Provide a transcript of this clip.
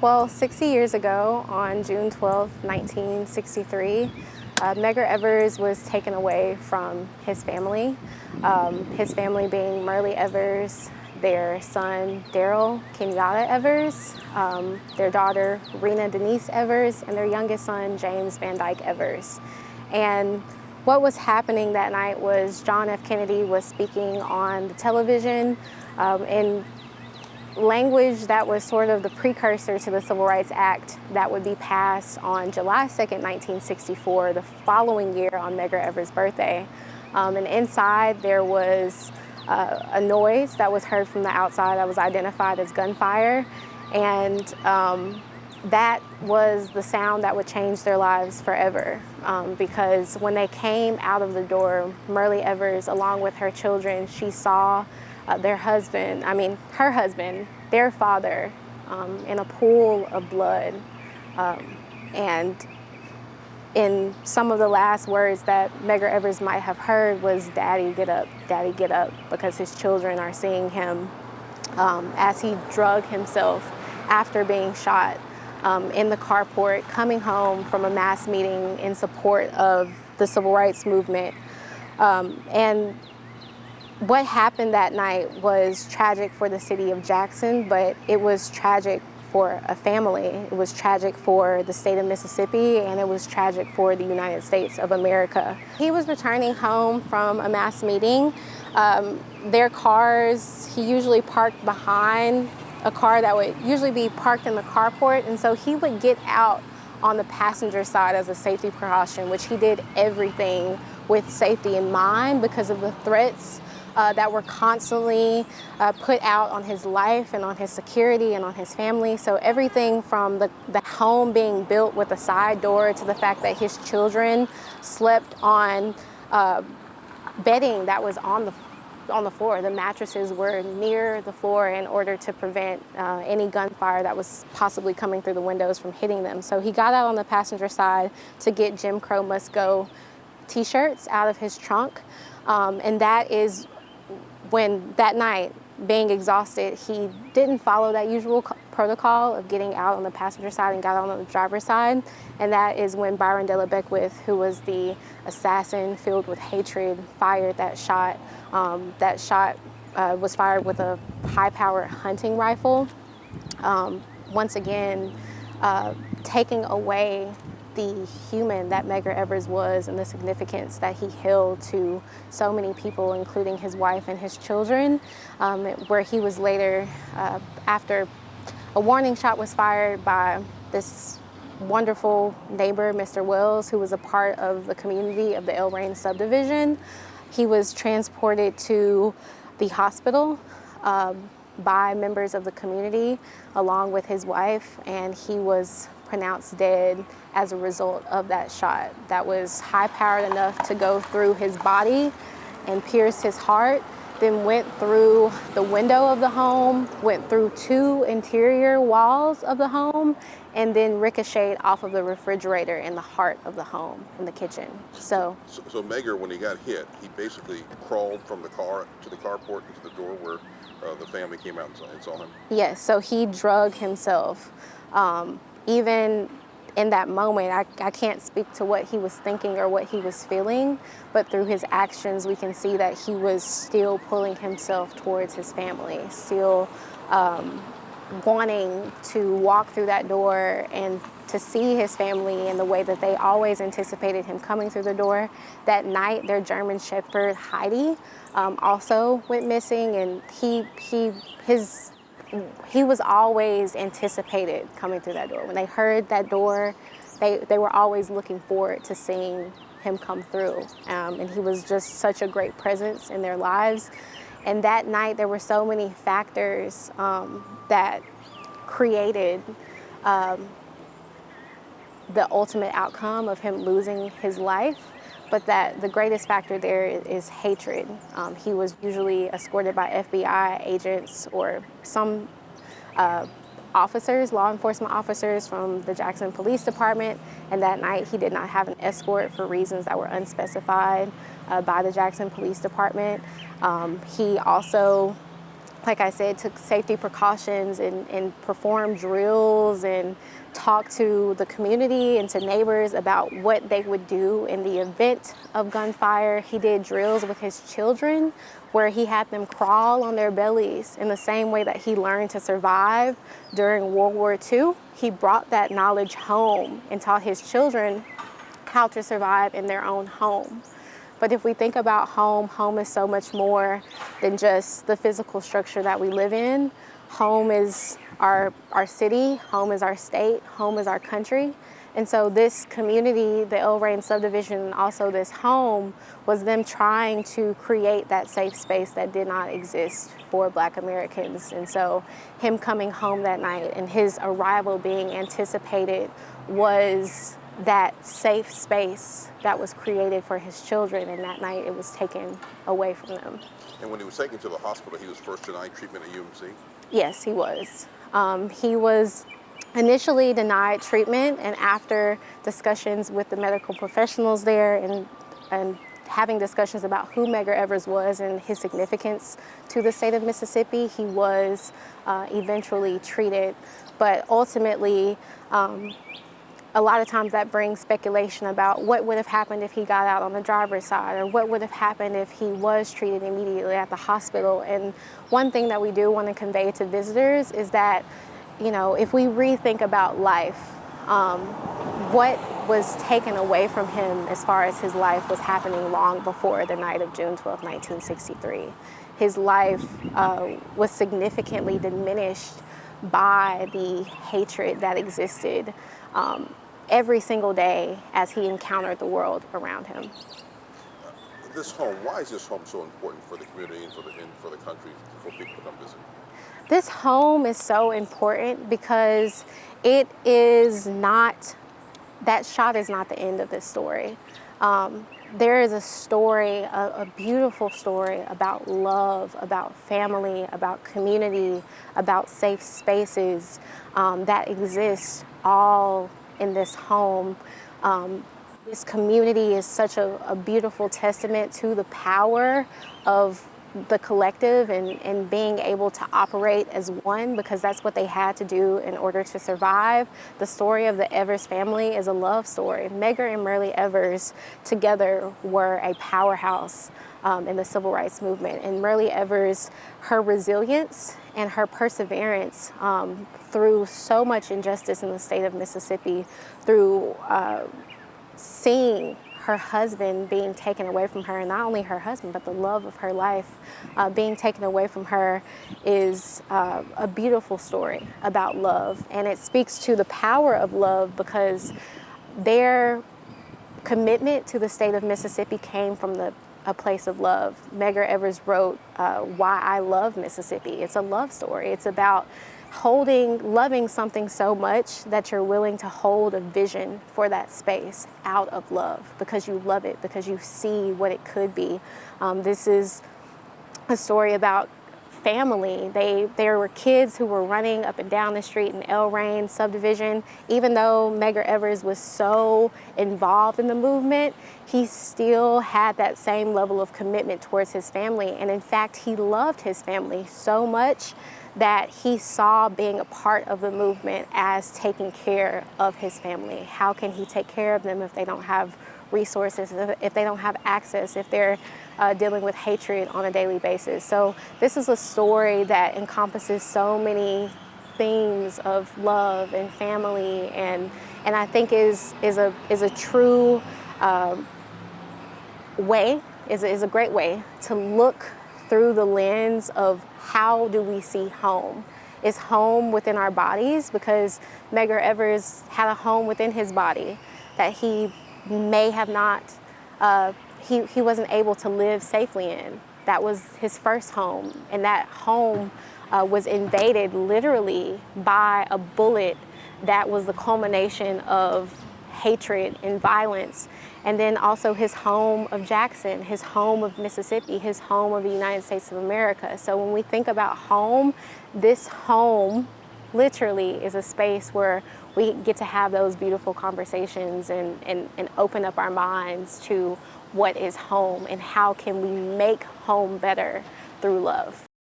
Well, 60 years ago, on June 12, 1963, Medgar Evers was taken away from his family being Merle Evers, their son Daryl Kenyatta Evers, their daughter Rena Denise Evers, and their youngest son James Van Dyke Evers. And what was happening that night was John F. Kennedy was speaking on the television in language that was sort of the precursor to the Civil Rights Act that would be passed on July 2nd, 1964, the following year on Medgar Evers' birthday. And inside there was a noise that was heard from the outside that was identified as gunfire. And that was the sound that would change their lives forever. Because when they came out of the door, Merle Evers, along with her children, she saw her husband, their father, in a pool of blood. And in some of the last words that Medgar Evers might have heard was, "Daddy, get up, because his children are seeing him as he drug himself after being shot in the carport, coming home from a mass meeting in support of the Civil Rights Movement. And what happened that night was tragic for the city of Jackson, but it was tragic for a family. It was tragic for the state of Mississippi, and it was tragic for the United States of America. He was returning home from a mass meeting. Their cars, he usually parked behind a car that would usually be parked in the carport, and so he would get out on the passenger side as a safety precaution, which he did everything with safety in mind because of the threats that were constantly put out on his life and on his security and on his family. So everything from the home being built with a side door to the fact that his children slept on bedding that was on the floor. The mattresses were near the floor in order to prevent any gunfire that was possibly coming through the windows from hitting them. So he got out on the passenger side to get Jim Crow Must Go t-shirts out of his trunk. And that is when that night, being exhausted, he didn't follow that usual protocol of getting out on the passenger side and got out on the driver's side. And that is when Byron Beckwith, who was the assassin filled with hatred, fired that shot. That shot was fired with a high-powered hunting rifle. Once again, taking away the human that Medgar Evers was and the significance that he held to so many people, including his wife and his children, where he was later, after a warning shot was fired by this wonderful neighbor, Mr. Wells, who was a part of the community of the Elraine subdivision. He was transported to the hospital by members of the community along with his wife, and he was pronounced dead as a result of that shot that was high-powered enough to go through his body and pierce his heart, then went through the window of the home, went through two interior walls of the home, and then ricocheted off of the refrigerator in the heart of the home, in the kitchen. So Medgar, when he got hit, he basically crawled from the car to the carport into the door where the family came out and saw him? Yes, so he drug himself. Even in that moment, I can't speak to what he was thinking or what he was feeling, but through his actions, we can see that he was still pulling himself towards his family, still wanting to walk through that door and to see his family in the way that they always anticipated him coming through the door. That night, their German Shepherd, Heidi, also went missing, and he was always anticipated coming through that door. When they heard that door, they were always looking forward to seeing him come through. And he was just such a great presence in their lives. And that night, there were so many factors that created the ultimate outcome of him losing his life. But that the greatest factor there is hatred. He was usually escorted by FBI agents or some officers, law enforcement officers from the Jackson Police Department, and that night he did not have an escort for reasons that were unspecified by the Jackson Police Department. He also like I said, took safety precautions and performed drills and talked to the community and to neighbors about what they would do in the event of gunfire. He did drills with his children where he had them crawl on their bellies in the same way that he learned to survive during World War II. He brought that knowledge home and taught his children how to survive in their own home. But if we think about home, home is so much more than just the physical structure that we live in. Home is our city, home is our state, home is our country. And so this community, the Elraine subdivision, and also this home, was them trying to create that safe space that did not exist for Black Americans. And so him coming home that night and his arrival being anticipated was that safe space that was created for his children, and that night it was taken away from them. And when he was taken to the hospital, he was first denied treatment at UMC? Yes, he was. He was initially denied treatment, and after discussions with the medical professionals there and having discussions about who Medgar Evers was and his significance to the state of Mississippi, he was eventually treated. But ultimately, a lot of times that brings speculation about what would have happened if he got out on the driver's side, or what would have happened if he was treated immediately at the hospital. And one thing that we do want to convey to visitors is that, you know, if we rethink about life, what was taken away from him as far as his life was happening long before the night of June 12, 1963. His life was significantly diminished by the hatred that existed every single day as he encountered the world around him. This home, why is this home so important for the community and for the country, for people to come visit? This home is so important because it is not, that shot is not the end of this story. There is a story, a beautiful story about love, about family, about community, about safe spaces that exist all in this home. This community is such a beautiful testament to the power of the collective and being able to operate as one, because that's what they had to do in order to survive. The story of the Evers family is a love story. Medgar and Earsly Evers together were a powerhouse in the civil rights movement. And Earsly Evers, her resilience and her perseverance through so much injustice in the state of Mississippi, through seeing her husband being taken away from her, and not only her husband, but the love of her life being taken away from her, is a beautiful story about love. And it speaks to the power of love because their commitment to the state of Mississippi came from a place of love. Medgar Evers wrote Why I Love Mississippi. It's a love story. It's about loving something so much that you're willing to hold a vision for that space out of love because you love it, because you see what it could be. This is a story about family. There were kids who were running up and down the street in Elraine subdivision. Even though Medgar Evers was so involved in the movement, he still had that same level of commitment towards his family. And in fact, he loved his family so much that he saw being a part of the movement as taking care of his family. How can he take care of them if they don't have resources, if they don't have access, if they're dealing with hatred on a daily basis? So this is a story that encompasses so many themes of love and family, and I think is a true way, is a great way to look through the lens of how do we see home. Is home within our bodies? Because Medgar Evers had a home within his body that he may have not, he wasn't able to live safely in. That was his first home, and that home was invaded literally by a bullet that was the culmination of hatred and violence. And then also his home of Jackson, his home of Mississippi, his home of the United States of America. So when we think about home, this home literally is a space where we get to have those beautiful conversations and open up our minds to what is home and how can we make home better through love.